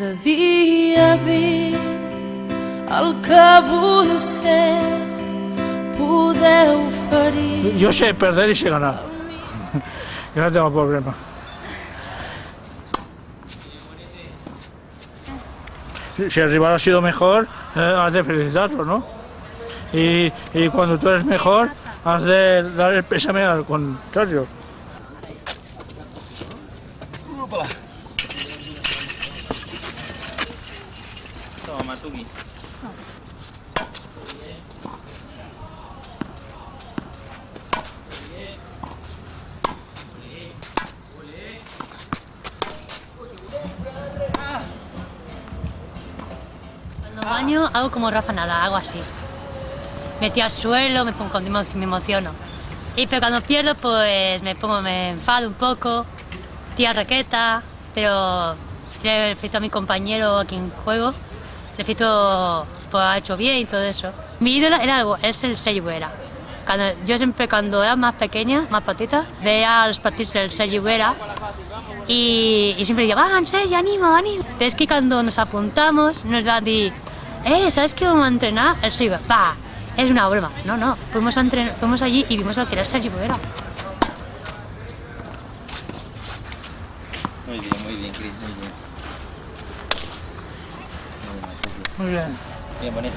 Cada dia vist el que vull ser, poder oferir. Yo sé perder y sé ganar. Yo no tengo problema. Si el rival ha sido mejor, has de felicitarlo, ¿no? Y cuando tú eres mejor, has de dar el pésame al contrario. Toma, Matuki. Cuando baño hago como Rafa Nadal, hago así. Me tiro al suelo, me emociono. Pero cuando pierdo, pues me enfado un poco, tiro raqueta, pero le felicito a mi compañero a quien juego, le felicito por haber hecho bien y todo eso. Mi ídolo es el Sergi Boera. Yo siempre cuando era más pequeña, más patita, veía los partidos del Sergi Boera y siempre decía, va, Sergi, anima. Pero es que cuando nos apuntamos, nos va a decir, ¿sabes qué vamos a entrenar? El Sergi Boera, va. Es una broma. No, fuimos allí y vimos lo que era Sergi Boera. Muy bien, Cris, muy bien. Muy bien. Bien, bonito.